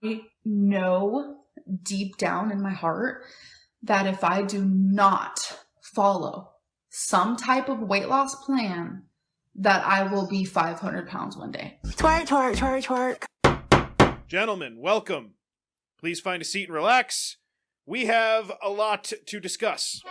I know deep down in my heart that if I do not follow some type of weight loss plan, that I will be 500 pounds one day. Twerk, twerk, twerk, twerk. Gentlemen, welcome. Please find a seat and relax. We have a lot to discuss.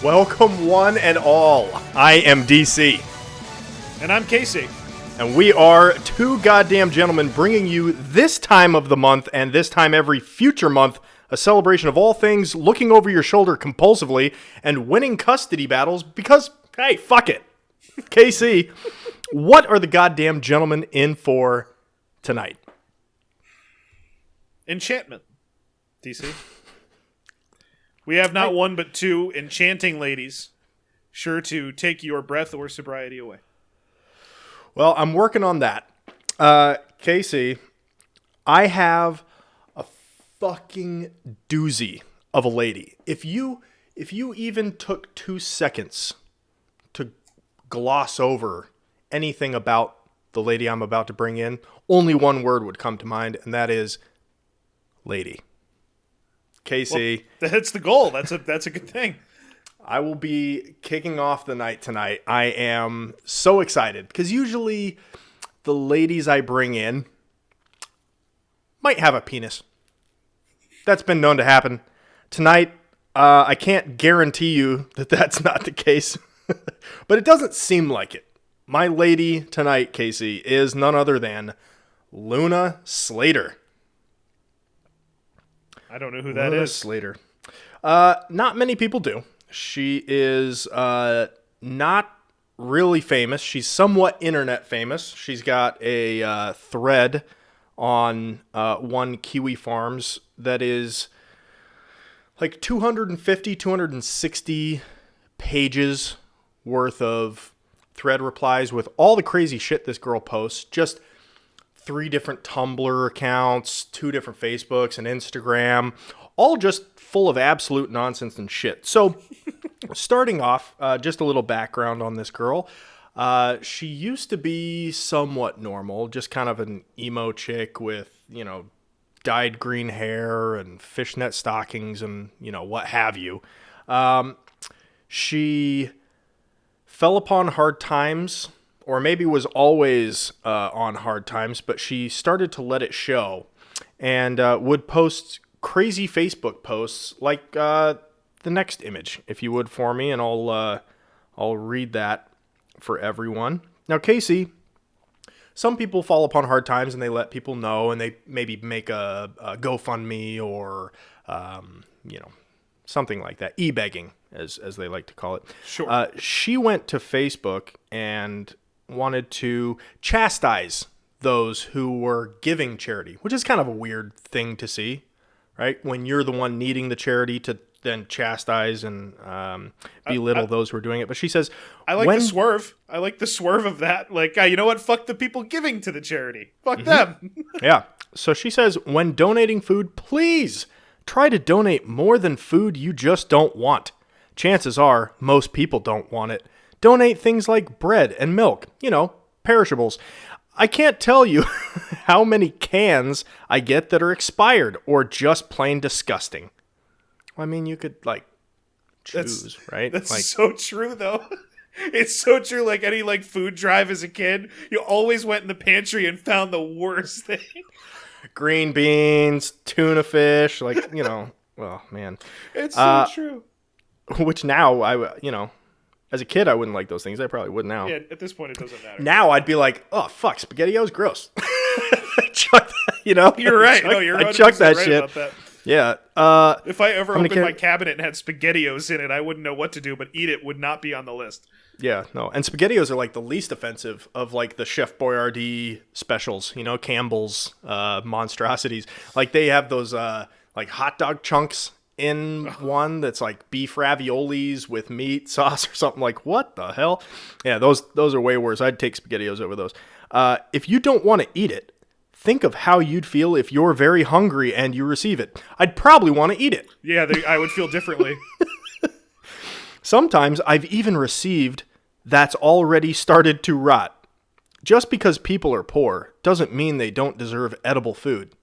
Welcome one and all. I am DC. And I'm Casey. And we are two goddamn gentlemen bringing you this time of the month and this time every future month a celebration of all things looking over your shoulder compulsively and winning custody battles because, hey, fuck it. Casey, what are the goddamn gentlemen in for tonight? Enchantment, DC. We have not one but two enchanting ladies, sure to take your breath or sobriety away. Well, I'm working on that. Casey, I have a fucking doozy of a lady. If you even took 2 seconds to gloss over anything about the lady I'm about to bring in, only one word would come to mind, and that is lady. Casey. Well, that's the goal. That's a good thing. I will be kicking off the night tonight. I am so excited because usually the ladies I bring in might have a penis. That's been known to happen. Tonight, I can't guarantee you that that's not the case, but it doesn't seem like it. My lady tonight, Casey, is none other than Luna Slater. I don't know who that is. Slater. Not many people do. She is not really famous. She's somewhat internet famous. She's got a thread on one Kiwi Farms that is like 250, 260 pages worth of thread replies with all the crazy shit this girl posts. Just 3 different Tumblr accounts, 2 different Facebooks and Instagram, all just full of absolute nonsense and shit. So, starting off, just a little background on this girl. She used to be somewhat normal, just kind of an emo chick with, dyed green hair and fishnet stockings and, what have you. She fell upon hard times, or maybe was always on hard times, but she started to let it show and would post crazy Facebook posts like the next image, if you would, for me, and I'll read that for everyone. Now, Casey, some people fall upon hard times and they let people know, and they maybe make a GoFundMe or something like that, e-begging as they like to call it. Sure. She went to Facebook and wanted to chastise those who were giving charity, which is kind of a weird thing to see, right? When you're the one needing the charity to then chastise and belittle those who are doing it. But she says, I like the swerve. I like the swerve of that. Like, you know what? Fuck the people giving to the charity. Fuck them. Yeah. So she says, when donating food, please try to donate more than food you just don't want. Chances are most people don't want it. Donate things like bread and milk, perishables. I can't tell you how many cans I get that are expired or just plain disgusting. Well, I mean, you could, choose, right? That's so true, though. It's so true. Like, any, food drive as a kid, you always went in the pantry and found the worst thing. Green beans, tuna fish, well, man. It's so true. Which now, as a kid, I wouldn't like those things. I probably would now. Yeah, at this point, it doesn't matter. Now I'd be like, oh, fuck, SpaghettiOs, gross. Chuck that, You're right. You're I chuck that right shit. About that. Yeah. If I ever opened my cabinet and had SpaghettiOs in it, I wouldn't know what to do, but eat it would not be on the list. Yeah, no. And SpaghettiOs are the least offensive of the Chef Boyardee specials, Campbell's monstrosities. They have those hot dog chunks in one that's like beef raviolis with meat sauce or something. Like, what the hell? Yeah, those are way worse. I'd take SpaghettiOs over those. If you don't want to eat it, think of how you'd feel if you're very hungry and you receive it. I'd probably want to eat it. Yeah, I would feel differently. Sometimes I've even received that's already started to rot. Just because people are poor doesn't mean they don't deserve edible food.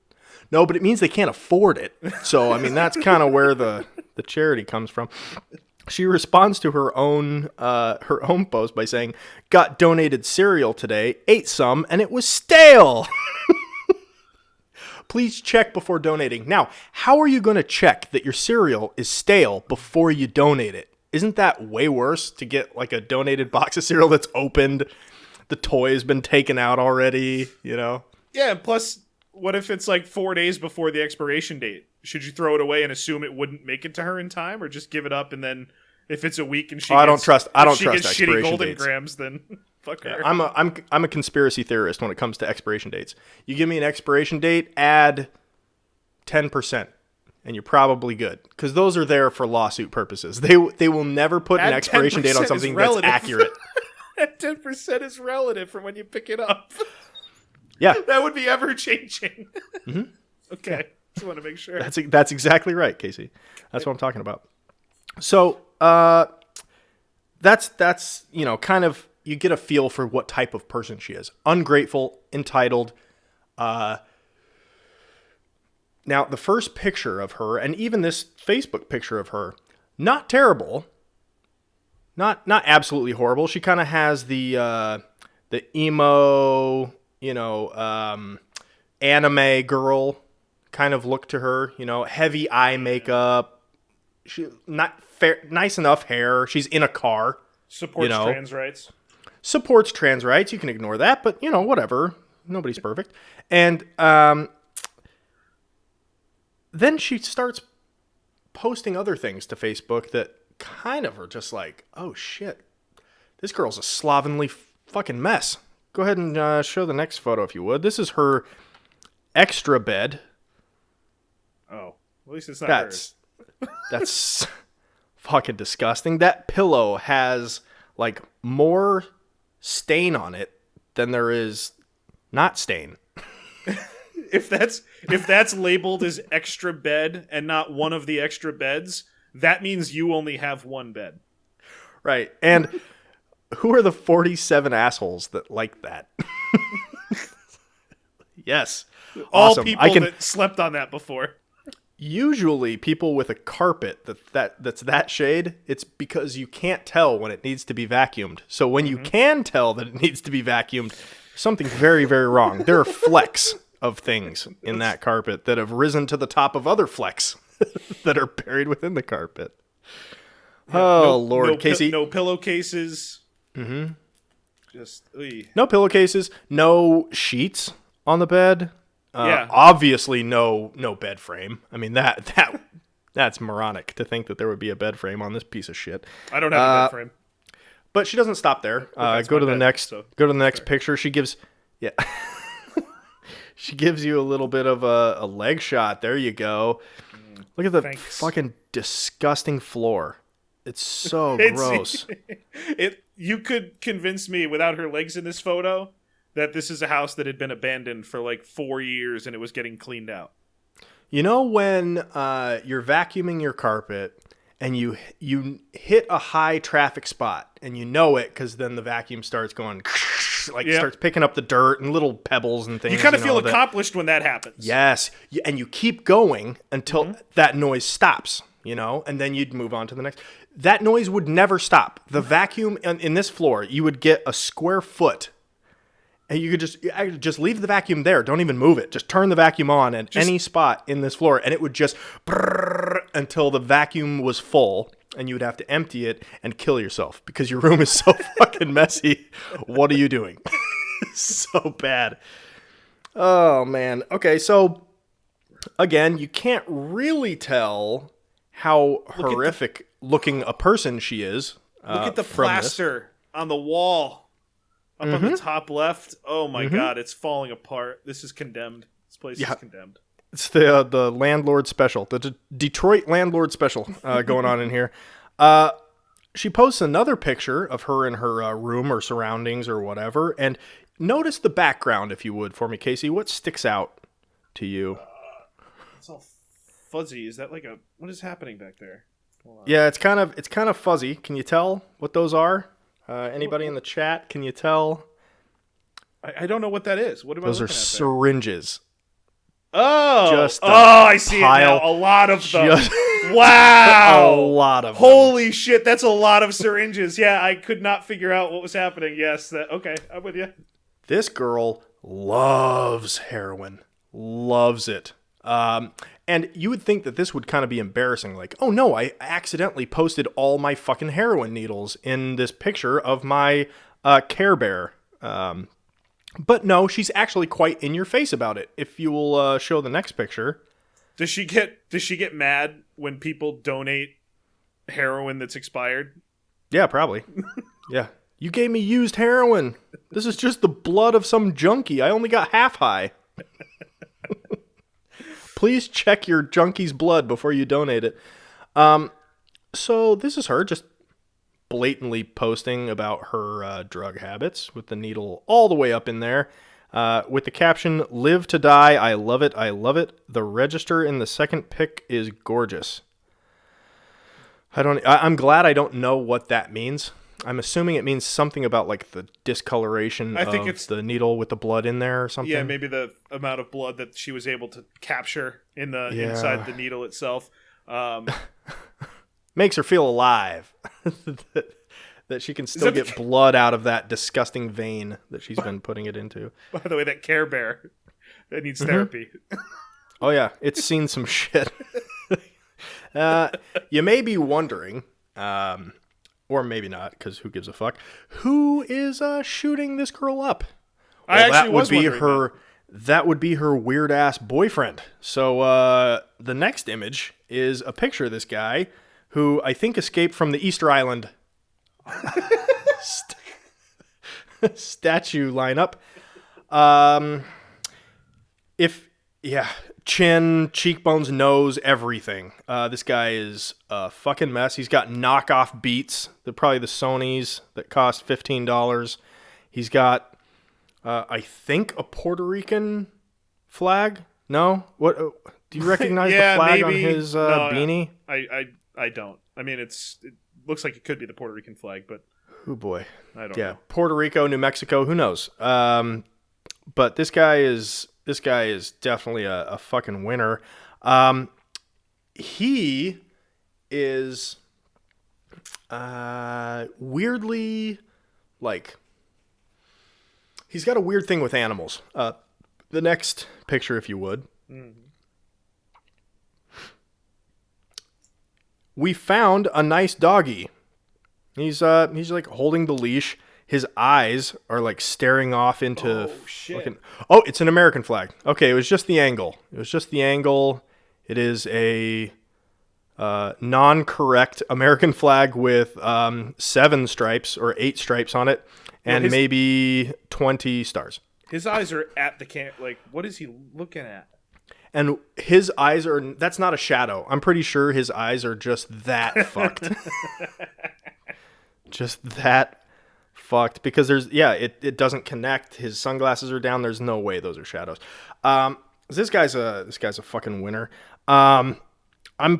No, but it means they can't afford it. So, I mean, that's kind of where the charity comes from. She responds to her own post by saying, "Got donated cereal today, ate some, and it was stale." Please check before donating. Now, how are you going to check that your cereal is stale before you donate it? Isn't that way worse to get like a donated box of cereal that's opened, the toy has been taken out already, you know? Yeah, and plus, what if it's like 4 days before the expiration date? Should you throw it away and assume it wouldn't make it to her in time, or just give it up and then if it's a week and I don't trust shitty expiration golden dates. grams, then fuck her. I'm a conspiracy theorist when it comes to expiration dates. You give me an expiration date, add 10%. And you're probably good, because those are there for lawsuit purposes. They will never put an expiration date on something that's accurate. 10% is relative from when you pick it up. Yeah, that would be ever changing. Mm-hmm. Okay, yeah. Just want to make sure. That's exactly right, Casey. That's what I'm talking about. So that's kind of, you get a feel for what type of person she is. Ungrateful, entitled. Now, the first picture of her, and even this Facebook picture of her, not terrible, not absolutely horrible. She kind of has the emo, anime girl kind of look to her. Heavy eye makeup. She not fair, nice enough hair. She's in a car. Supports trans rights. Supports trans rights. You can ignore that, but whatever. Nobody's perfect, and then she starts posting other things to Facebook that kind of are just like, oh shit, this girl's a slovenly fucking mess. Go ahead and show the next photo if you would. This is her extra bed. Oh, at least it's not hers. That's fucking disgusting. That pillow has like more stain on it than there is not stain. If that's labeled as extra bed and not one of the extra beds, that means you only have one bed. Right. And who are the 47 assholes that like that? Yes. All awesome. people that slept on that before. Usually people with a carpet that's that shade, it's because you can't tell when it needs to be vacuumed. So when you can tell that it needs to be vacuumed, something's very, very wrong. There are flecks of things in that carpet that have risen to the top of other flecks that are buried within the carpet. Yeah, Lord, Casey. No pillowcases. Mm-hmm. Just no pillowcases. No sheets on the bed. Yeah. Obviously, no bed frame. I mean that's moronic to think that there would be a bed frame on this piece of shit. I don't have a bed frame. But she doesn't stop there. Go to the next picture. She gives She gives you a little bit of a leg shot. There you go. Look at the fucking disgusting floor. It's so gross. You could convince me without her legs in this photo that this is a house that had been abandoned for like 4 years and it was getting cleaned out. You know when you're vacuuming your carpet and you hit a high traffic spot and you know it because then the vacuum starts going starts picking up the dirt and little pebbles and things. You kind of feel accomplished when that happens. Yes. And you keep going until that noise stops, and then you'd move on to the next. That noise would never stop. The vacuum in this floor, you would get a square foot and you could just leave the vacuum there. Don't even move it. Just turn the vacuum on at any spot in this floor and it would just brrr until the vacuum was full. And you would have to empty it and kill yourself because your room is so fucking messy. What are you doing? So bad. Oh, man. Okay, so, again, you can't really tell how horrific looking a person she is. Look at the plaster on the wall up on the top left. Oh, my God. It's falling apart. This is condemned. This place is condemned. It's the landlord special, the Detroit landlord special going on in here. She posts another picture of her in her room or surroundings or whatever, and notice the background, if you would, for me, Casey. What sticks out to you? It's all fuzzy. Is that what is happening back there? Yeah, it's kind of fuzzy. Can you tell what those are? Anybody in the chat? Can you tell? I don't know what that is. What am I Those looking are at syringes. Oh, I see it now. A lot of them. Wow. A lot of them. Holy shit, that's a lot of syringes. Yeah, I could not figure out what was happening. Yes, okay, I'm with you. This girl loves heroin. Loves it. And you would think that this would kind of be embarrassing. Like, oh no, I accidentally posted all my fucking heroin needles in this picture of my Care Bear. But no, she's actually quite in your face about it. If you will show the next picture. Does she get mad when people donate heroin that's expired? Yeah, probably. Yeah. You gave me used heroin. This is just the blood of some junkie. I only got half high. Please check your junkie's blood before you donate it. So this is her just blatantly posting about her drug habits with the needle all the way up in there. With the caption, "Live to die, I love it, I love it. The register in the second pic is gorgeous." I'm glad I don't know what that means. I'm assuming it means something about like the discoloration of it's the needle with the blood in there or something. Yeah, maybe the amount of blood that she was able to capture in the inside the needle itself. Makes her feel alive. That she can still get blood out of that disgusting vein that she's been putting it into. By the way, that Care Bear, that needs therapy. Oh yeah, it's seen some shit. You may be wondering, or maybe not, because who gives a fuck, who is shooting this girl up? Well, that would be her weird ass boyfriend. So the next image is a picture of this guy who I think escaped from the Easter Island statue lineup. Chin, cheekbones, nose, everything. This guy is a fucking mess. He's got knockoff Beats. They're probably the Sonys that cost $15. He's got, I think, a Puerto Rican flag. No? What? Do you recognize the flag on his beanie? I don't. I mean, it looks like it could be the Puerto Rican flag, but oh boy, I don't know. Puerto Rico, New Mexico, who knows? But this guy is definitely a fucking winner. He is weirdly he's got a weird thing with animals. The next picture, if you would. Mm-hmm. We found a nice doggy. He's like holding the leash. His eyes are like staring off into. Oh shit! It's an American flag. Okay, it was just the angle. It is a non-correct American flag with 7 stripes or 8 stripes on it, and maybe 20 stars. His eyes are at the like, what is he looking at? And his eyes are, that's not a shadow. I'm pretty sure his eyes are just that fucked. Just that fucked. Because it doesn't connect. His sunglasses are down. There's no way those are shadows. This guy's a fucking winner. I'm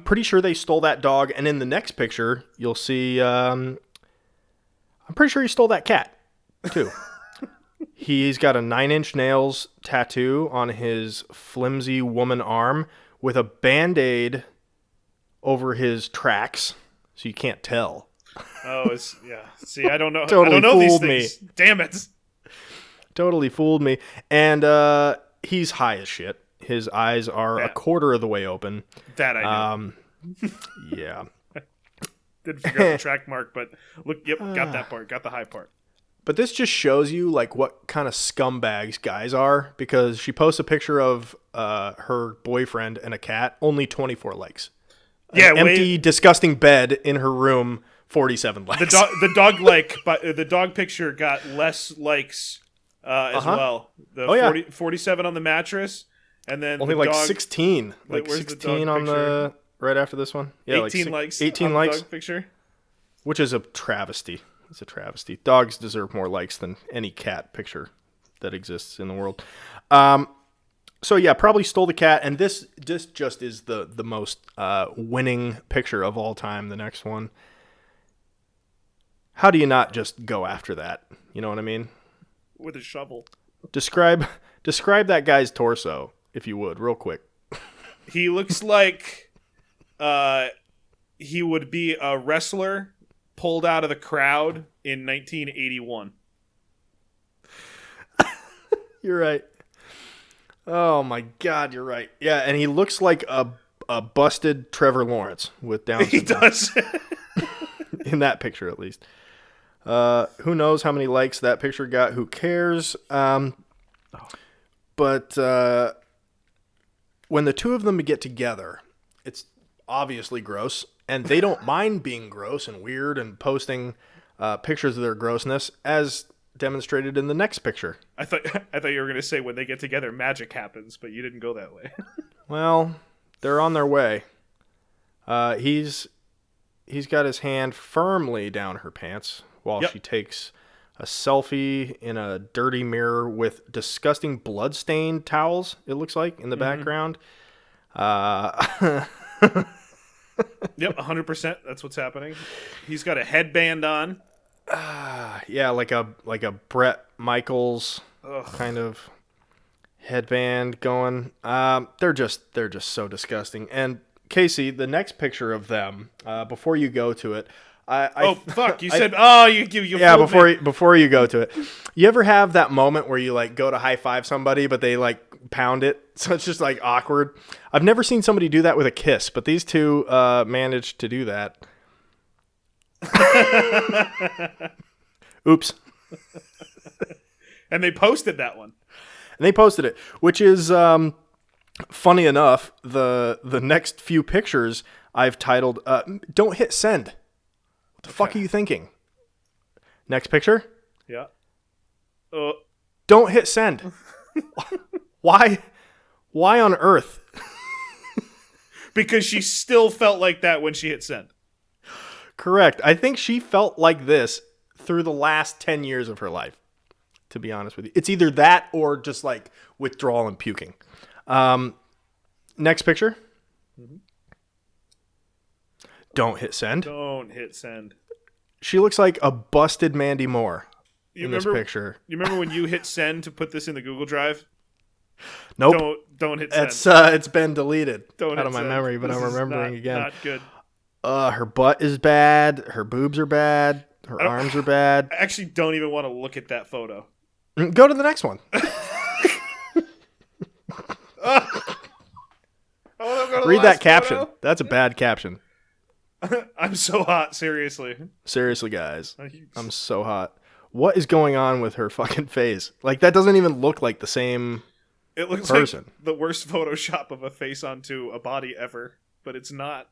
pretty sure they stole that dog. And in the next picture, you'll see, I'm pretty sure he stole that cat too. He's got a 9-inch nails tattoo on his flimsy woman arm with a Band-Aid over his tracks, so you can't tell. Oh, See, I don't know. Totally I don't know fooled these things. Damn it. Totally fooled me. And he's high as shit. His eyes are a quarter of the way open. That I know. Yeah. Didn't figure out the track mark, but look, got that part. Got the high part. But this just shows you like what kind of scumbags guys are, because she posts a picture of her boyfriend and a cat, only 24 likes. Yeah, an empty, disgusting bed in her room, 47 likes. The dog picture got less likes as well. 47 on the mattress, And then only the like dog, 16. wait, Like where's the 16 dog on the right after this one. Yeah, 18 likes. 18 on likes. The dog picture. Which is a travesty. It's a travesty. Dogs deserve more likes than any cat picture that exists in the world. So yeah, probably stole the cat, and this just is the most winning picture of all time. The next one. How do you not just go after that? You know what I mean? With a shovel. Describe that guy's torso, if you would, real quick. He looks like he would be a wrestler pulled out of the crowd in 1981. You're right. Oh my God, you're right. Yeah, and he looks like a busted Trevor Lawrence with Down syndrome. He does. In that picture, at least. Who knows how many likes that picture got? Who cares? But when the two of them get together, it's obviously gross, and they don't mind being gross and weird and posting pictures of their grossness, as demonstrated in the next picture. I thought you were going to say when they get together, magic happens, but you didn't go that way. Well, they're on their way. He's got his hand firmly down her pants while she takes a selfie in a dirty mirror with disgusting blood-stained towels, it looks like, in the background. Yep, 100%. That's what's happening. He's got a headband on. Yeah, like a Bret Michaels kind of headband going. They're just so disgusting. And Casey, the next picture of them, before you go to it, You said you yeah, fooled me. before you go to it, you ever have that moment where you like go to high five somebody but they like pound it, so it's just like awkward? I've never seen somebody do that with a kiss, but these two managed to do that. Oops. And they posted that one. And they posted it, which is funny enough. The next few pictures I've titled "Don't hit send." What the fuck are you thinking? Next picture. Yeah. Don't hit send. Why? Why on earth? Because she still felt like that when she hit send. Correct. I think she felt like this through the last 10 years of her life, to be honest with you. It's either that or just like withdrawal and puking. Next picture. Mm-hmm. Don't hit send. Don't hit send. She looks like a busted Mandy Moore this picture. You remember when you hit send to put this in the Google Drive? Nope. Don't hit send. It's been deleted out of my memory, but I'm remembering again. Not good. Her butt is bad. Her boobs are bad. Her arms are bad. I actually don't even want to look at that photo. Go to the next one. Read that caption. Photo. That's a bad caption. I'm so hot, seriously. Seriously, guys. I'm so hot. What is going on with her fucking face? Like, that doesn't even look like the same It looks person. like the worst Photoshop of a face onto a body ever, but it's not.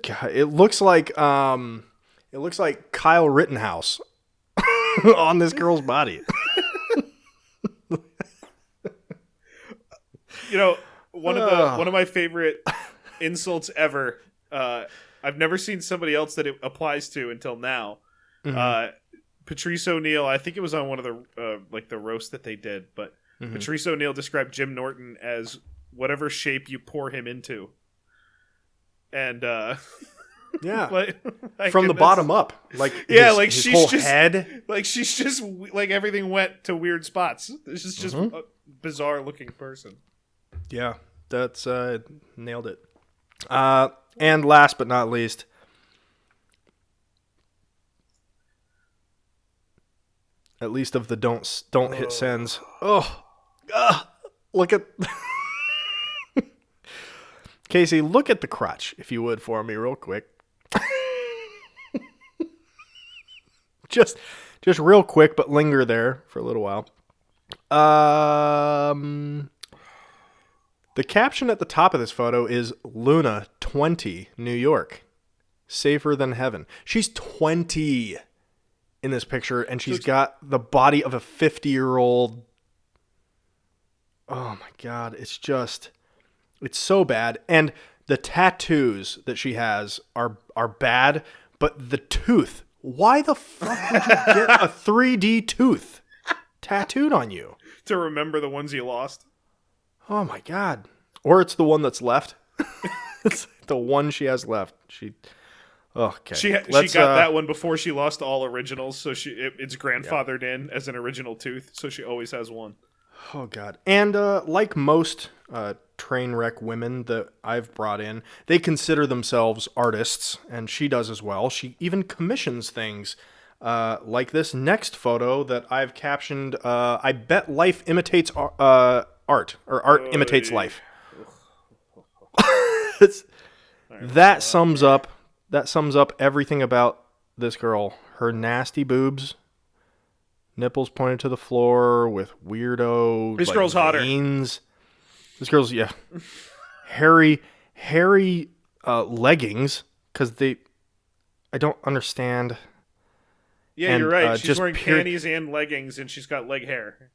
God, it looks like Kyle Rittenhouse on this girl's body. You know, one of my favorite insults ever. I've never seen somebody else that it applies to until now. Mm-hmm. Patrice O'Neal, I think it was on one of the the roast that they did, but Patrice O'Neal described Jim Norton as whatever shape you pour him into. And yeah, from the bottom up, like his she's whole just head, like she's just like everything went to weird spots. This is just a bizarre looking person. Yeah, that's nailed it. And last but not least, at least of the don't hit sends. Look at Casey. Look at the crotch, if you would, for me, real quick. just real quick, but linger there for a little while. The caption at the top of this photo is Luna 20, New York. Safer than heaven. She's 20 in this picture, and she's got the body of a 50-year-old oh my God, it's so bad. And the tattoos that she has are bad, but the tooth, why the fuck would you get a 3D tooth tattooed on you? To remember the ones you lost. Oh my God. Or it's the one that's left. It's the one she has left. Okay. She got that one before she lost all originals, so it's grandfathered in as an original tooth, so she always has one. Oh God. And like most train wreck women that I've brought in, they consider themselves artists, and she does as well. She even commissions things like this next photo that I've captioned, I bet life imitates art, or art imitates life. That sums up everything about this girl. Her nasty boobs, nipples pointed to the floor with weirdo This girl's hotter. veins. This girl's hairy leggings, because I don't understand. Yeah, And, you're right. She's just wearing panties and leggings, and she's got leg hair.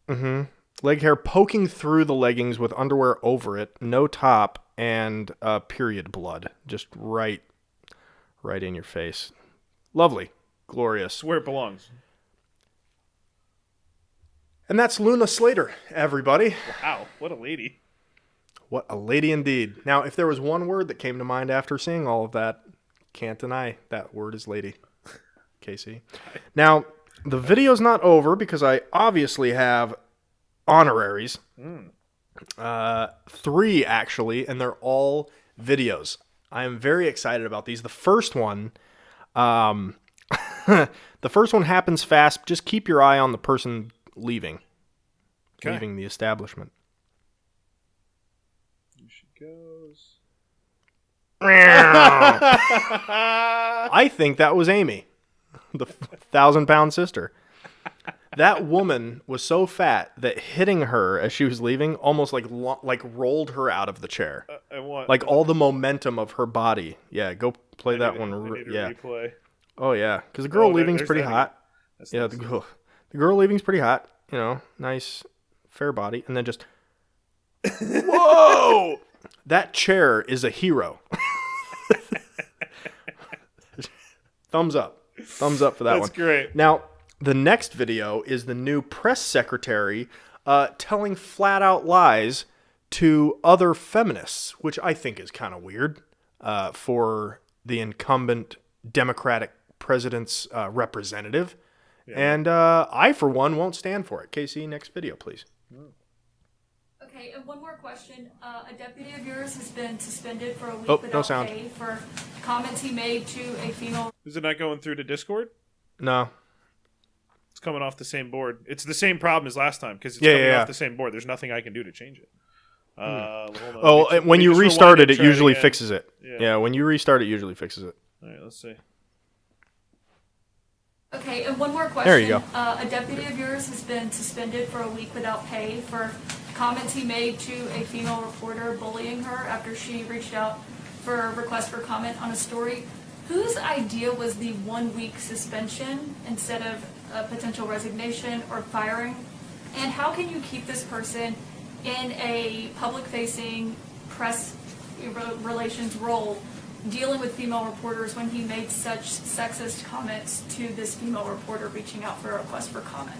Mm-hmm. Leg hair poking through the leggings with underwear over it, no top, and period blood just right in your face. Lovely, glorious. It's where it belongs. And that's Luna Slater, everybody. Wow, what a lady. What a lady indeed. Now, if there was one word that came to mind after seeing all of that, can't deny that word is lady. Casey. Now, the video's not over because I obviously have honoraries. 3 actually, and they're all videos. I am very excited about these. The first one happens fast. Just keep your eye on the person leaving the establishment. Here she goes. I think that was Amy, the 1,000-pound sister. That woman was so fat that hitting her as she was leaving almost like rolled her out of the chair. All the momentum of her body. Yeah, go play that one. Replay. Oh yeah, because the girl leaving's pretty hot. Yeah, the girl leaving's pretty hot. You know, nice, fair body, and then just whoa! That chair is a hero. Thumbs up for that one. That's great. Now, the next video is the new press secretary telling flat out lies to other feminists, which I think is kind of weird for the incumbent Democratic president's representative. Yeah. And I, for one, won't stand for it. Casey, next video, please. Okay, and one more question. A deputy of yours has been suspended for a week without pay for comments he made to a female. Is it not going through to Discord? No. It's coming off the same board. It's the same problem as last time because it's coming off the same board. There's nothing I can do to change it. When you restart it, it usually fixes it. Yeah, when you restart it, usually fixes it. All right, let's see. Okay, and one more question. There you go. A deputy of yours has been suspended for a week without pay for comments he made to a female reporter bullying her after she reached out for a request for comment on a story. Whose idea was the 1-week suspension instead of a potential resignation or firing? And how can you keep this person in a public-facing press relations role dealing with female reporters when he made such sexist comments to this female reporter reaching out for a request for comment?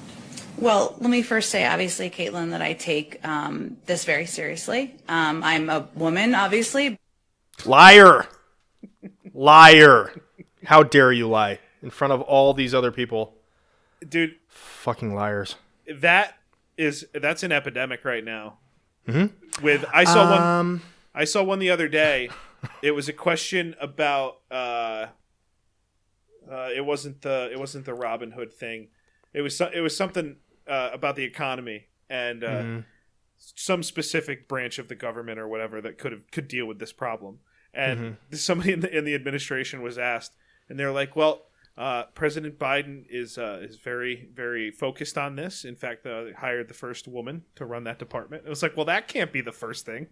Well, let me first say, obviously, Caitlin, that I take this very seriously. I'm a woman, obviously. Liar. Liar. How dare you lie in front of all these other people? Dude. Fucking liars. That's an epidemic right now. Mm-hmm. I saw one the other day. It was a question about it wasn't the Robin Hood thing. It was something about the economy and some specific branch of the government or whatever that could deal with this problem. And somebody in the administration was asked, and they're like, "Well, President Biden is very, very focused on this. In fact, hired the first woman to run that department." It was like, "Well, that can't be the first thing."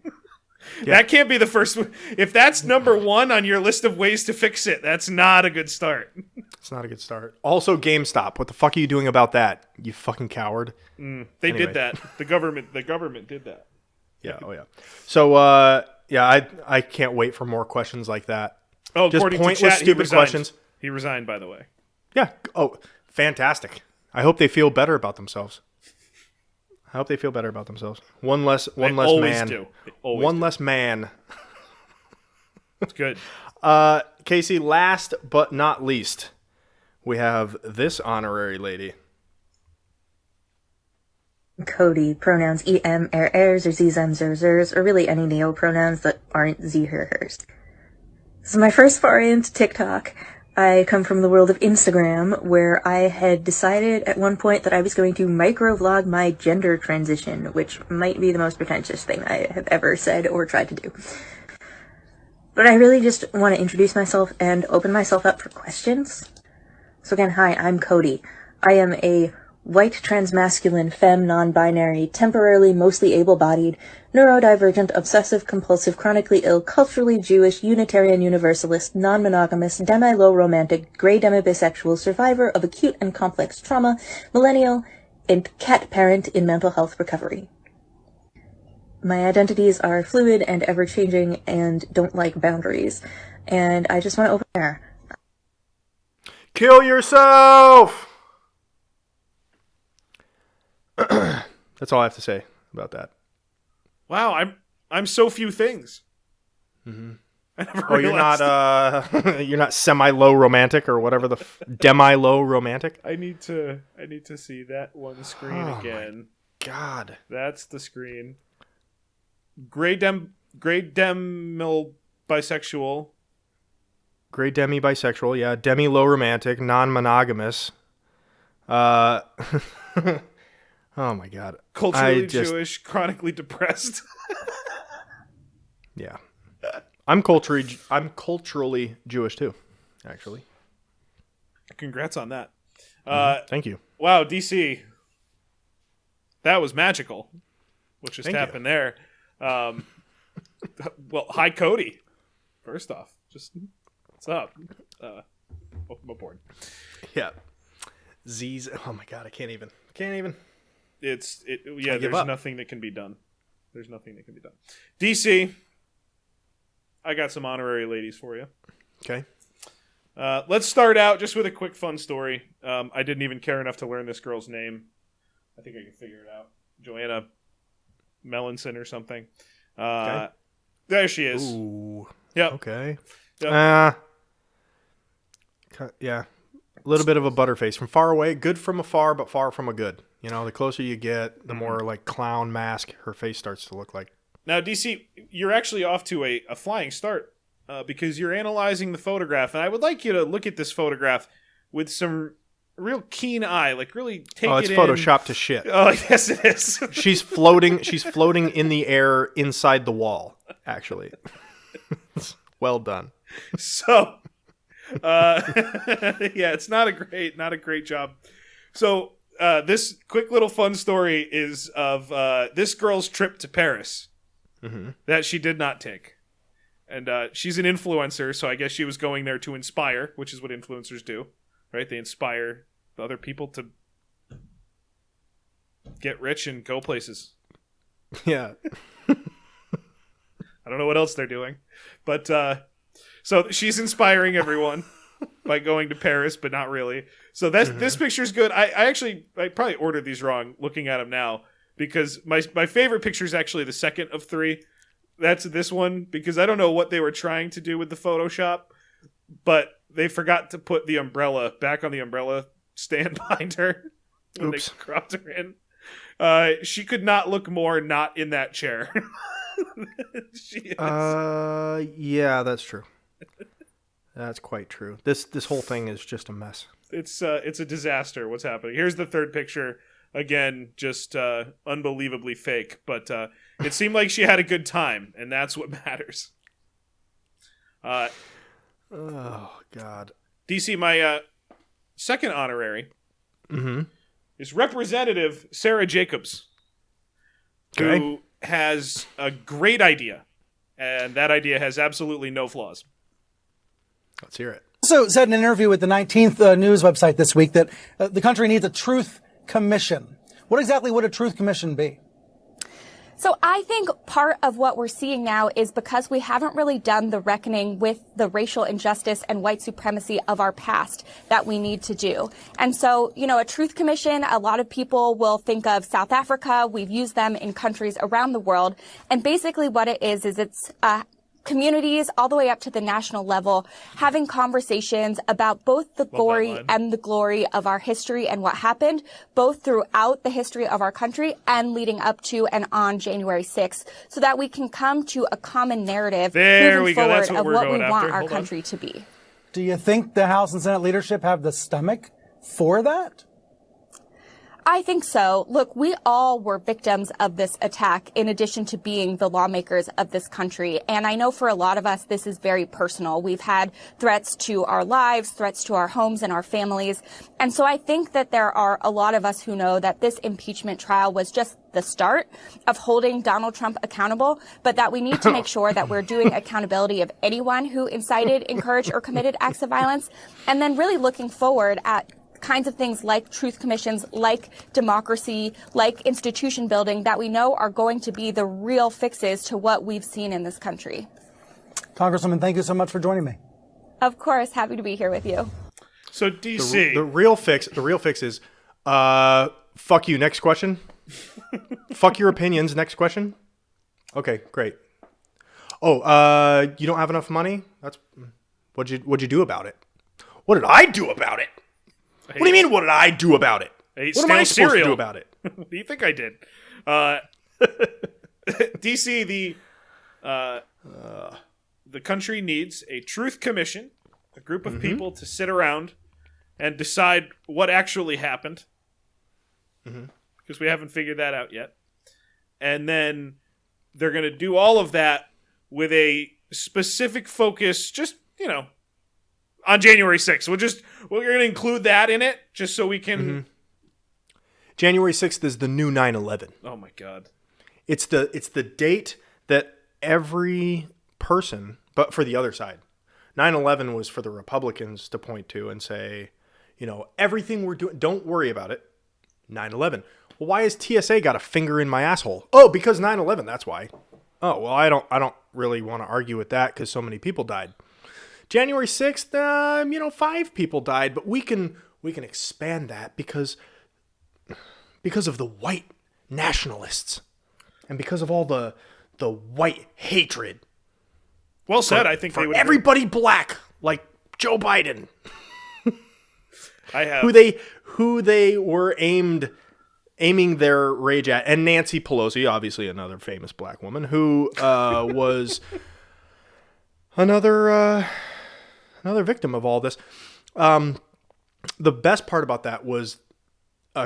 That can't be the first one. If that's number one on your list of ways to fix it, that's not a good start. It's not a good start. Also, GameStop. What the fuck are you doing about that? You fucking coward. They did that. The government did that. Yeah. Oh yeah. So I can't wait for more questions like that. Oh, just according pointless, to chat, stupid questions. He resigned, by the way. Yeah. Oh, fantastic. I hope they feel better about themselves. One less man. Do. One less man. It's good. Casey, last but not least, we have this honorary lady. Cody, pronouns em, er, zer, zem, zers, or really any neo pronouns that aren't z, her, hers. This is my first foray into TikTok. I come from the world of Instagram, where I had decided at one point that I was going to microvlog my gender transition, which might be the most pretentious thing I have ever said or tried to do. But I really just want to introduce myself and open myself up for questions. So again, hi, I'm Cody. I am a white, transmasculine, femme, non-binary, temporarily mostly able-bodied, neurodivergent, obsessive-compulsive, chronically ill, culturally Jewish, Unitarian Universalist, non-monogamous, demi-low romantic, gray demi-bisexual, survivor of acute and complex trauma, millennial, and cat parent in mental health recovery. My identities are fluid and ever-changing and don't like boundaries, and I just want to open there. Kill yourself! That's all I have to say about that. Wow, I'm so few things. Mm-hmm. I never realized. You're not semi-low romantic or whatever the demi-low romantic. I need to see that one screen again. God, that's the screen. Gray demil bisexual. Gray demi bisexual, yeah. Demi low romantic, non-monogamous. Oh my God. Culturally Jewish, chronically depressed. Yeah. I'm culturally Jewish too, actually. Congrats on that. Thank you. Wow, DC. That was magical. What just happened there? Well, hi Cody. First off, just what's up? Welcome aboard. Yeah. Z's. Oh my God, I can't even. There's nothing that can be done. DC, I got some honorary ladies for you. Okay. Let's start out just with a quick fun story. I didn't even care enough to learn this girl's name. I think I can figure it out. Joanna Melanson or something. Okay. There she is. Ooh. Yep. Okay. Yep. Yeah. A little bit of a butterface. From far away, good from afar, but far from a good. You know, the closer you get, the more like clown mask her face starts to look like. Now, DC, you're actually off to a flying start because you're analyzing the photograph, and I would like you to look at this photograph with some real keen eye, like really take it in. Oh, it's photoshopped to shit. Oh, yes, it is. She's floating in the air inside the wall, actually. Well done. So, yeah, it's not a great job. So, this quick little fun story is of this girl's trip to Paris that she did not take. And she's an influencer, so I guess she was going there to inspire, which is what influencers do, right? They inspire other people to get rich and go places. Yeah. I don't know what else they're doing. But so she's inspiring everyone by going to Paris, but not really. So this picture's good. I probably ordered these wrong looking at them now because my favorite picture is actually the second of three. That's this one because I don't know what they were trying to do with the Photoshop, but they forgot to put the umbrella back on the umbrella stand behind her when they cropped her in. She could not look more not in that chair. She is. Yeah, that's true. That's quite true. This whole thing is just a mess. It's a disaster what's happening. Here's the third picture. Again, just unbelievably fake, but it seemed like she had a good time, and that's what matters. Oh, God. DC, my second honorary is Representative Sarah Jacobs, who has a great idea And that idea has absolutely no flaws. Let's hear it. Also said in an interview with the 19th news website this week that the country needs a truth commission. What exactly would a truth commission be? So I think part of what we're seeing now is because we haven't really done the reckoning with the racial injustice and white supremacy of our past that we need to do. And so, a truth commission, a lot of people will think of South Africa. We've used them in countries around the world. And basically what it is it's communities all the way up to the national level having conversations about both the glory and the glory of our history and what happened both throughout the history of our country and leading up to and on January 6th so that we can come to a common narrative moving forward of what we want our country to be. Do you think the House and Senate leadership have the stomach for that? I think so. Look, we all were victims of this attack in addition to being the lawmakers of this country. And I know for a lot of us, this is very personal. We've had threats to our lives, threats to our homes and our families. And so I think that there are a lot of us who know that this impeachment trial was just the start of holding Donald Trump accountable, but that we need to make sure that we're doing accountability of anyone who incited, encouraged, or committed acts of violence. And then really looking forward at kinds of things like truth commissions, like democracy, like institution building that we know are going to be the real fixes to what we've seen in this country. Congresswoman, thank you so much for joining me. Of course, happy to be here with you. So DC, the real fix is, fuck you. Next question. Fuck your opinions. Next question. Okay, great. Oh, you don't have enough money? What'd you do about it? What did I do about it? What do you mean, what did I do about it? What am I supposed to do about it? What do you think I did? DC, the country needs a truth commission, a group of people to sit around and decide what actually happened. Because we haven't figured that out yet. And then they're going to do all of that with a specific focus, just, on January 6th. We're going to include that in it just so we can. January 6th is the new 9/11. Oh my God. It's the date that every person, but for the other side, 9/11 was for the Republicans to point to and say, everything we're doing, don't worry about it. 9/11. Well, why has TSA got a finger in my asshole? Oh, because 9/11. That's why. Oh, well, I don't really want to argue with that because so many people died. January 6th, 5 people died, but we can expand that because of the white nationalists and because of all the white hatred. Well said. I think for they would everybody black like Joe Biden. I have who they were aiming their rage at, and Nancy Pelosi, obviously another famous black woman who was another victim of all this. The best part about that was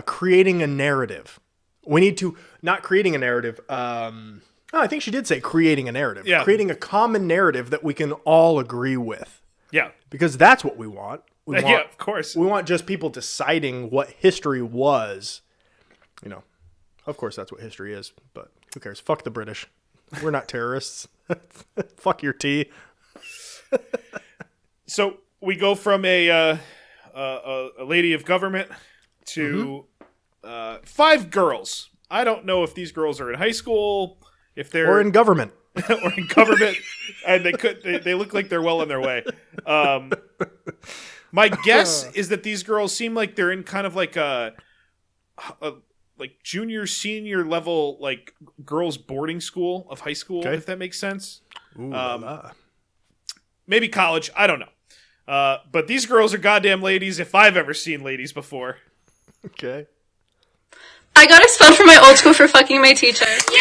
creating a narrative. We need to, not creating a narrative. I think she did say creating a narrative. Yeah. Creating a common narrative that we can all agree with. Yeah. Because that's what we want. Yeah, of course. We want just people deciding what history was. Of course that's what history is, but who cares? Fuck the British. We're not terrorists. Fuck your tea. So we go from a lady of government to 5 girls. I don't know if these girls are in high school, if they're or in government, and they look like they're well on their way. My guess is that these girls seem like they're in kind of like a junior, senior level, like girls' boarding school of high school, if that makes sense. Ooh, maybe college. I don't know. But these girls are goddamn ladies if I've ever seen ladies before. Okay. I got expelled from my old school for fucking my teacher. Yay!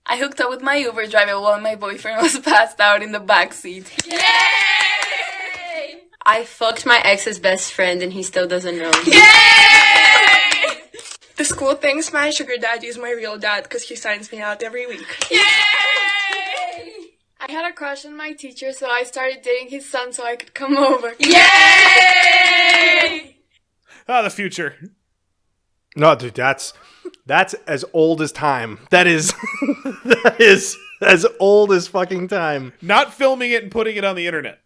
I hooked up with my Uber driver while my boyfriend was passed out in the backseat. Yay! I fucked my ex's best friend and he still doesn't know. Yay! The school thinks my sugar daddy is my real dad because he signs me out every week. Yay! I had a crush on my teacher, so I started dating his son so I could come over. Yay! The future. No, dude, that's as old as time. That is As old as fucking time. Not filming it and putting it on the internet.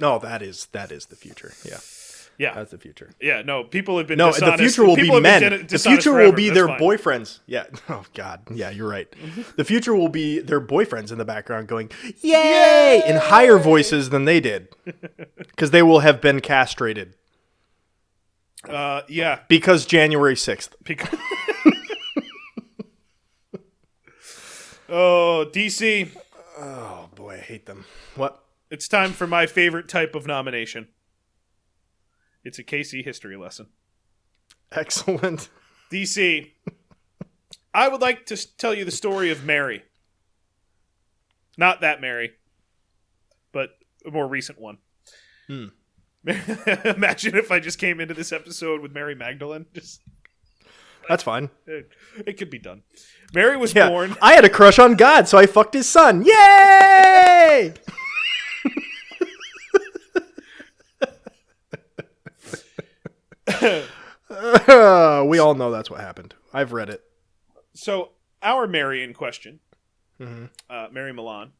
No, that is the future. Yeah. Yeah. That's the future. Yeah, no, people have been No, dishonest. the future will be men. The future will be their fine. boyfriends. Yeah. Oh, God. Yeah, you're right. The future will be their boyfriends in the background going, yay! In higher voices than they did. Because they will have been castrated. Yeah. Because January 6th. Oh, DC. Oh, boy, I hate them. What? It's time for my favorite type of nomination. It's a KC history lesson. Excellent. DC, I would like to tell you the story of Mary. Not that Mary, but a more recent one. Imagine if I just came into this episode with Mary Magdalene. That's fine. It could be done. Mary was born. I had a crush on God, so I fucked his son. Yay! We all know that's what happened. I've read it. So, our Mary in question, Mary Milan,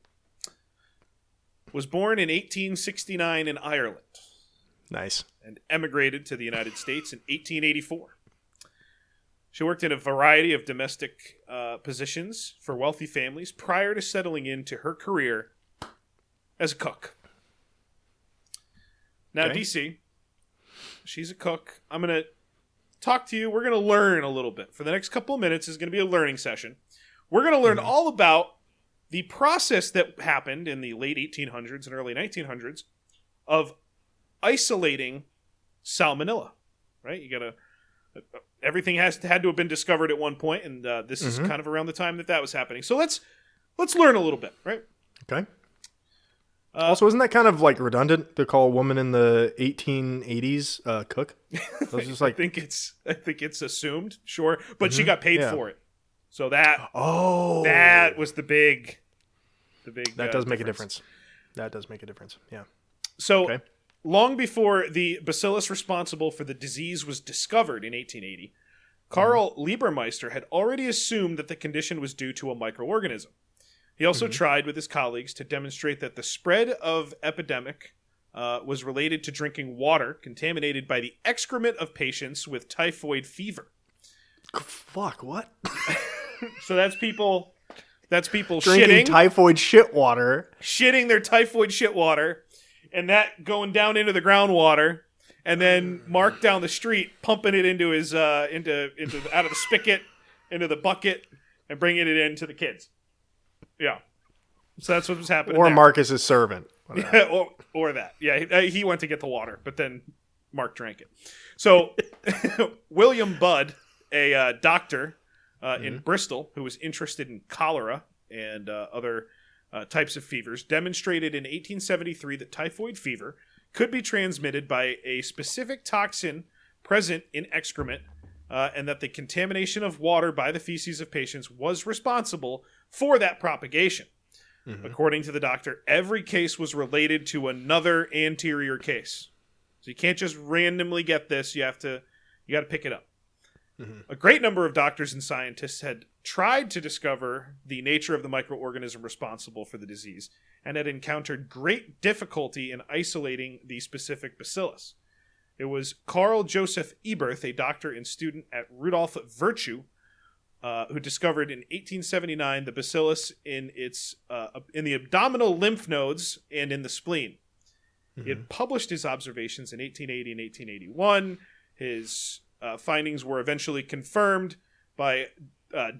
was born in 1869 in Ireland. Nice. And emigrated to the United States in 1884. She worked in a variety of domestic positions for wealthy families prior to settling into her career as a cook. Now, DC, she's a cook. I'm going to talk to you. We're going to learn a little bit. For the next couple of minutes is going to be a learning session. We're going to learn all about the process that happened in the late 1800s and early 1900s of isolating salmonella, right? You got to... Everything had to have been discovered at one point, and this is kind of around the time that was happening. So let's learn a little bit, right? Okay. Also, isn't that kind of like redundant to call a woman in the 1880s cook? I was just like, I think it's assumed, sure, but she got paid for it. So that was the big. That does make a difference. That does make a difference. Yeah. So. Long before the bacillus responsible for the disease was discovered in 1880, Karl Liebermeister had already assumed that the condition was due to a microorganism. He also tried with his colleagues to demonstrate that the spread of epidemic was related to drinking water contaminated by the excrement of patients with typhoid fever. Fuck, what? So that's people drinking shitting typhoid shit water. Shitting their typhoid shit water. And that going down into the groundwater, and then Mark down the street pumping it into his into out of the spigot into the bucket and bringing it in to the kids. Yeah, so that's what was happening. Or there. Marcus's servant. Yeah, or that. Yeah, he went to get the water, but then Mark drank it. So William Budd, a doctor in Bristol who was interested in cholera and other types of fevers, demonstrated in 1873 that typhoid fever could be transmitted by a specific toxin present in excrement, and that the contamination of water by the feces of patients was responsible for that propagation. According to the doctor, every case was related to another anterior case. So you can't just randomly get this. You got to pick it up. A great number of doctors and scientists had tried to discover the nature of the microorganism responsible for the disease and had encountered great difficulty in isolating the specific bacillus. It was Carl Joseph Eberth, a doctor and student at Rudolf Virchow, who discovered in 1879 the bacillus in the abdominal lymph nodes and in the spleen. He had published his observations in 1880 and 1881. His findings were eventually confirmed by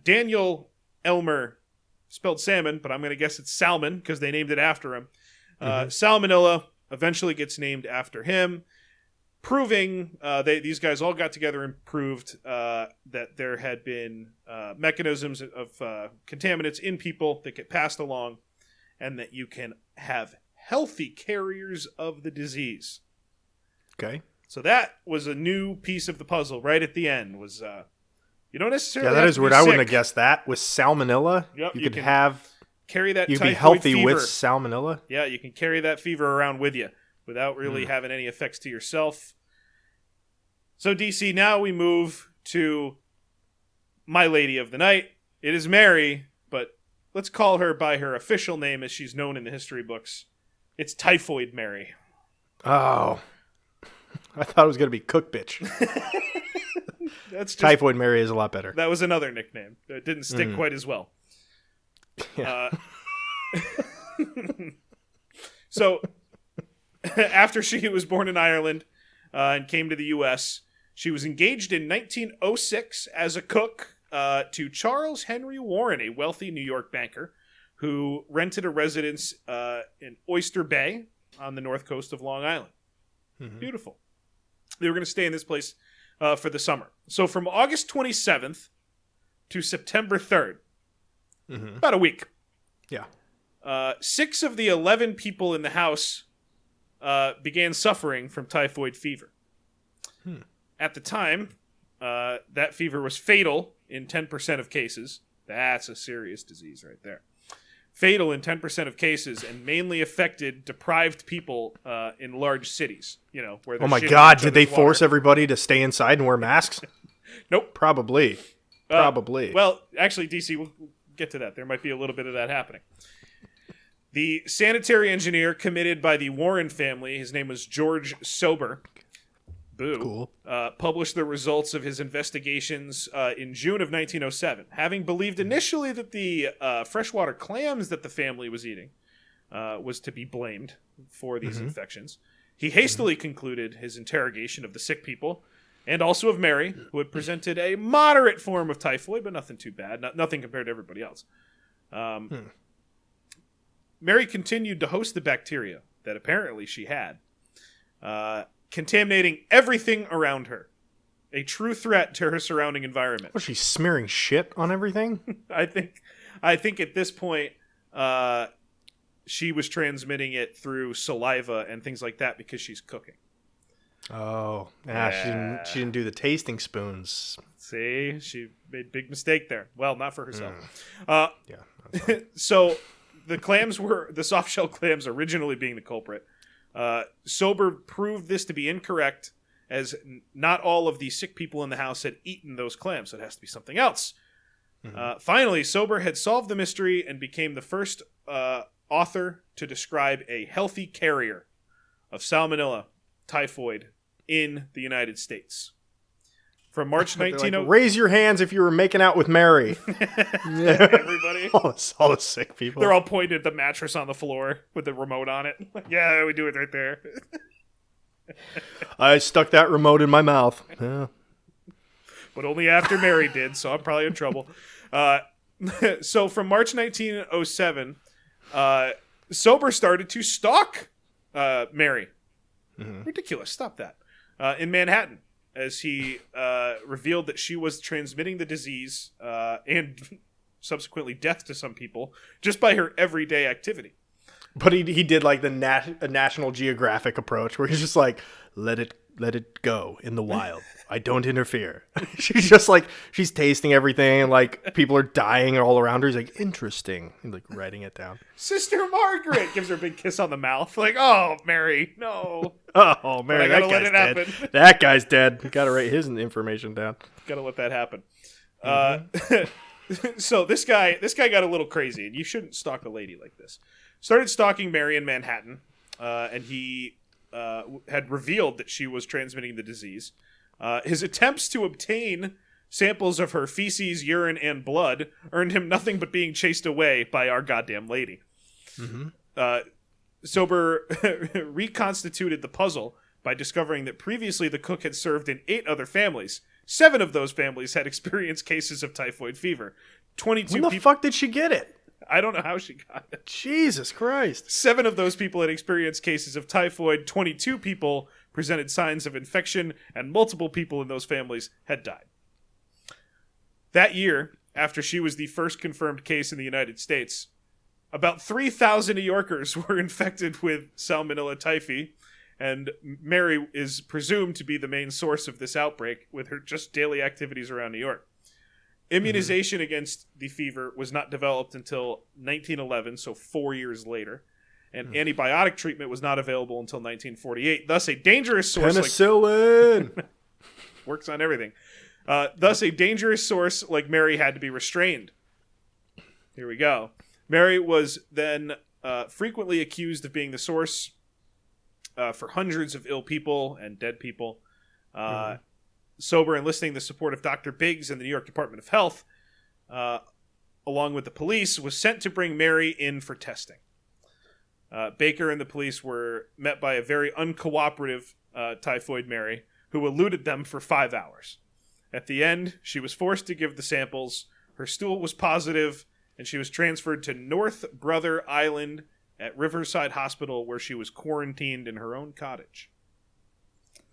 Daniel Elmer, spelled salmon, but I'm going to guess it's salmon because they named it after him. Salmonella eventually gets named after him, proving these guys all got together and proved that there had been mechanisms of contaminants in people that get passed along, and that you can have healthy carriers of the disease. Okay. So that was a new piece of the puzzle right at the end. Was you don't necessarily. Yeah, that have is to be weird. I wouldn't sick. have guessed that. With salmonella, Yep, you you could can have carry that. You could be typhoid healthy fever. with salmonella. Yeah, you can carry that fever around with you without really having any effects to yourself. So DC, now we move to my lady of the night. It is Mary, but let's call her by her official name as she's known in the history books. It's Typhoid Mary. Oh. I thought it was going to be Cook Bitch. That's just, Typhoid Mary is a lot better. That was another nickname. It didn't stick quite as well. Yeah. So, after she was born in Ireland and came to the U.S., she was engaged in 1906 as a cook to Charles Henry Warren, a wealthy New York banker, who rented a residence in Oyster Bay on the north coast of Long Island. Mm-hmm. Beautiful. They were going to stay in this place for the summer. So from August 27th to September 3rd, about a week. Yeah. 6 of the 11 people in the house began suffering from typhoid fever. At the time, that fever was fatal in 10% of cases. That's a serious disease right there. Fatal in 10% of cases and mainly affected deprived people in large cities. You know, where they're oh my shitting God, each did they other's force water. everybody to stay inside and wear masks? Nope. Probably. Well, actually, DC, we'll get to that. There might be a little bit of that happening. The sanitary engineer committed by the Warren family, his name was George Sober, Cool. published the results of his investigations in June of 1907. Having believed initially that the freshwater clams that the family was eating was to be blamed for these infections, he hastily concluded his interrogation of the sick people, and also of Mary, who had presented a moderate form of typhoid, but nothing too bad, nothing compared to everybody else. Mary continued to host the bacteria that apparently she had, contaminating everything around her. A true threat to her surrounding environment. Was she smearing shit on everything? I think at this point, she was transmitting it through saliva and things like that because she's cooking. Oh, yeah. She didn't do the tasting spoons. See, she made a big mistake there. Well, not for herself. Yeah. So the soft shell clams originally being the culprit. Sober proved this to be incorrect, as not all of the sick people in the house had eaten those clams, so it has to be something else. Finally, Sober had solved the mystery and became the first author to describe a healthy carrier of salmonella typhoid in the United States. From March 19... Like, raise your hands if you were making out with Mary. Everybody. all the sick people. They're all pointing at the mattress on the floor with the remote on it. Yeah, we do it right there. I stuck that remote in my mouth. Yeah. But only after Mary did, so I'm probably in trouble. So from March 1907, Sober started to stalk Mary. Ridiculous. Stop that. In Manhattan, as he revealed that she was transmitting the disease and subsequently death to some people just by her everyday activity. But he did like the National Geographic approach, where he's just like, let it go in the wild. I don't interfere. She's just like, she's tasting everything, and like people are dying all around her. He's like, interesting. He's like writing it down. Sister Margaret gives her a big kiss on the mouth. Like, oh, Mary, no. Oh, Mary, that guy's dead. That guy's dead. You gotta write his information down. Gotta let that happen. So this guy got a little crazy, and you shouldn't stalk a lady like this. Started stalking Mary in Manhattan, and he had revealed that she was transmitting the disease. His attempts to obtain samples of her feces, urine, and blood earned him nothing but being chased away by our goddamn lady. Sober reconstituted the puzzle by discovering that previously the cook had served in 8 other families. 7 of those families had experienced cases of typhoid fever. 22 When the fuck did she get it? I don't know how she got it. Jesus Christ. 7 of those people had experienced cases of typhoid. 22 people presented signs of infection, and multiple people in those families had died. That year, after she was the first confirmed case in the United States, about 3,000 New Yorkers were infected with Salmonella typhi, and Mary is presumed to be the main source of this outbreak with her just daily activities around New York. Immunization against the fever was not developed until 1911, so 4 years later, and antibiotic treatment was not available until 1948. Thus, a dangerous source penicillin works on everything. Thus, a dangerous source like Mary had to be restrained. Here we go. Mary was then frequently accused of being the source for hundreds of ill people and dead people. Sober, enlisting the support of Dr. Biggs and the New York Department of Health, along with the police, was sent to bring Mary in for testing. Baker and the police were met by a very uncooperative Typhoid Mary, who eluded them for 5 hours. At the end, she was forced to give the samples. Her stool was positive, and she was transferred to North Brother Island at Riverside Hospital, where she was quarantined in her own cottage.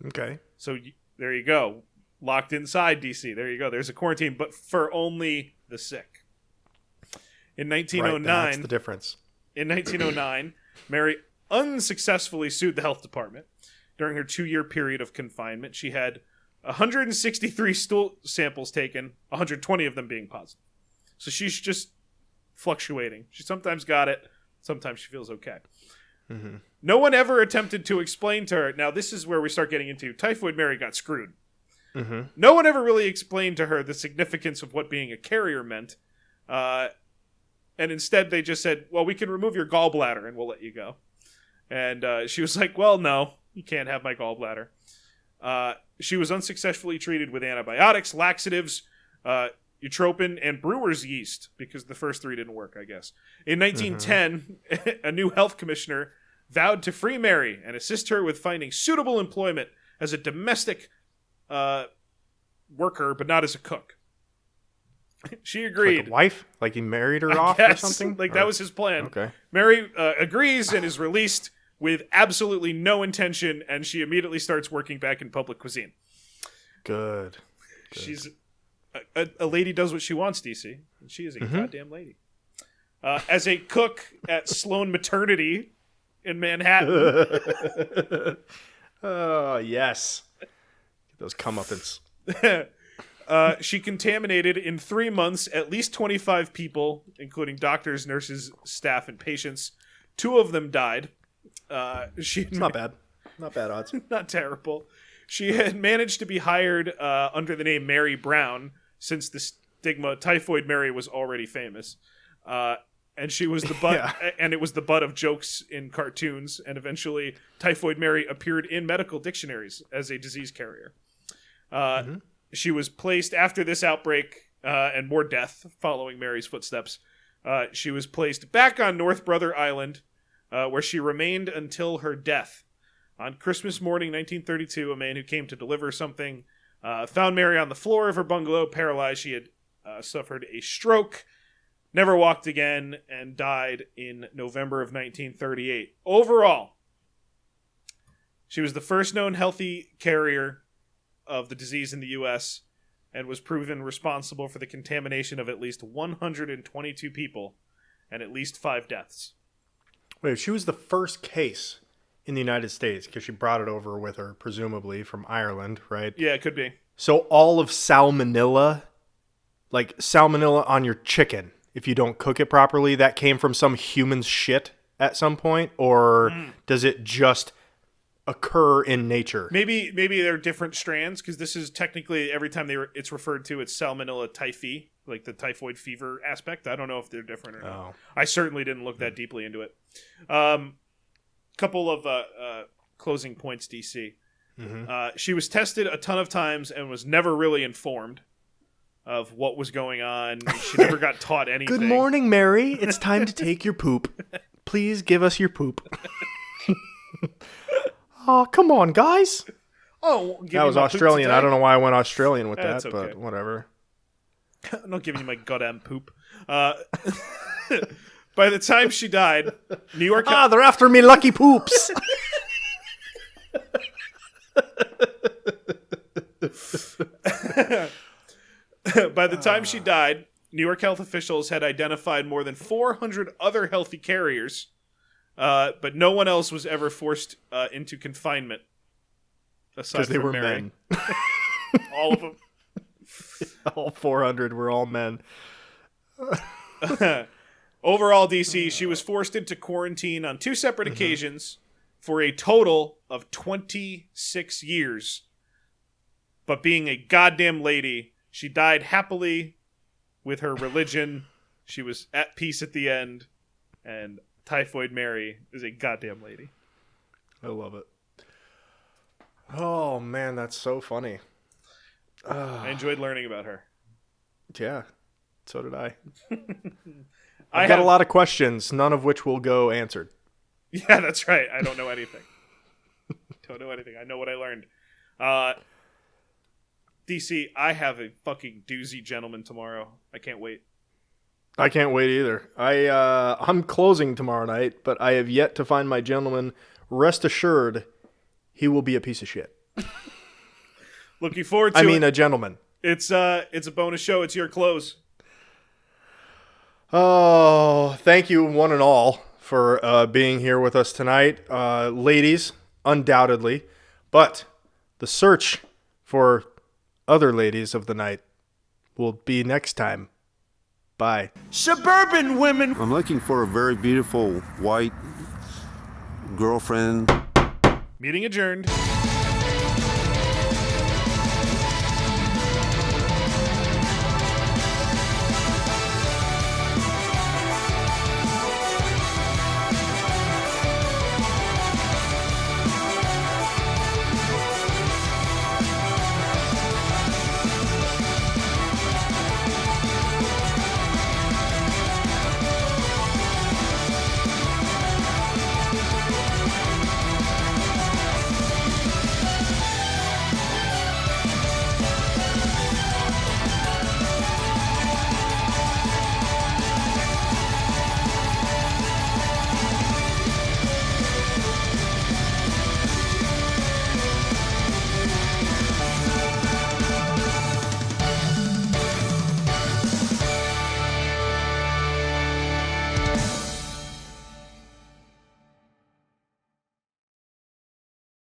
Okay. So there you go. Locked inside, DC. There you go. There's a quarantine, but for only the sick. In 1909... Right, that's the difference. In 1909, Mary unsuccessfully sued the health department. During her 2-year period of confinement, she had 163 stool samples taken, 120 of them being positive. So she's just fluctuating. She sometimes got it, sometimes she feels okay. Mm-hmm. No one ever attempted to explain to her. Now, this is where we start getting into Typhoid Mary got screwed. Mm-hmm. No one ever really explained to her the significance of what being a carrier meant. And instead, they just said, well, we can remove your gallbladder and we'll let you go. And she was like, well, no, you can't have my gallbladder. She was unsuccessfully treated with antibiotics, laxatives, eutropin, and brewer's yeast, because the first 3 didn't work, I guess. In 1910, a new health commissioner vowed to free Mary and assist her with finding suitable employment as a domestic worker, but not as a cook. She agreed. Like a wife? Like he married her I off guess. or something? Like that was his plan. Okay. Mary agrees and is released with absolutely no intention, and she immediately starts working back in public cuisine. Good. She's a lady does what she wants, DC, and she is a goddamn lady. As a cook at Sloan Maternity in Manhattan. Oh, yes. Those comeuppance. She contaminated in 3 months at least 25 people, including doctors, nurses, staff, and patients. 2 of them died. It's not bad. Not bad odds. Not terrible. She had managed to be hired under the name Mary Brown, since the stigma Typhoid Mary was already famous. And she was the butt, and it was the butt of jokes in cartoons, and eventually Typhoid Mary appeared in medical dictionaries as a disease carrier. She was placed after this outbreak and more death following Mary's footsteps. She was placed back on North Brother Island, where she remained until her death. On Christmas morning, 1932, a man who came to deliver something found Mary on the floor of her bungalow, paralyzed. She had suffered a stroke, never walked again, and died in November of 1938. Overall, she was the first known healthy carrier of the disease in the U.S. and was proven responsible for the contamination of at least 122 people and at least 5 deaths. Wait, she was the first case in the United States because she brought it over with her, presumably from Ireland, right? Yeah, it could be. So all of salmonella, like salmonella on your chicken, if you don't cook it properly, that came from some human's shit at some point? Or does it just occur in nature? Maybe they're different strands, because this is technically, every time it's referred to, it's Salmonella typhi, like the typhoid fever aspect. I don't know if they're different or not. I certainly didn't look that deeply into it. Couple of closing points, DC. She was tested a ton of times and was never really informed of what was going on. She never got taught anything. Good morning, Mary. It's time to take your poop. Please give us your poop. Oh, come on, guys. Oh, that was Australian. I don't know why I went Australian with that, okay. But whatever. I'm not giving you my goddamn poop. By the time she died, New York... they're after me lucky poops. By the time she died, New York health officials had identified more than 400 other healthy carriers, but no one else was ever forced into confinement. Aside from they were Mary. men. All of them. All 400 were all men. Overall, DC, she was forced into quarantine on 2 separate occasions for a total of 26 years. But being a goddamn lady, she died happily with her religion. She was at peace at the end, and Typhoid Mary is a goddamn lady. I love it. Oh, man, that's so funny. I enjoyed learning about her. Yeah, so did I. I've got a lot of questions, none of which will go answered. Yeah, that's right. I don't know anything. Don't know anything. I know what I learned. DC, I have a fucking doozy gentleman tomorrow. I can't wait. I can't wait either. I'm closing tomorrow night, but I have yet to find my gentleman. Rest assured, he will be a piece of shit. Looking forward to it. A gentleman. It's a bonus show. It's your close. Oh, thank you one and all for being here with us tonight. Ladies, undoubtedly. But the search for other ladies of the night will be next time. Bye. Suburban women. I'm looking for a very beautiful white girlfriend. Meeting adjourned.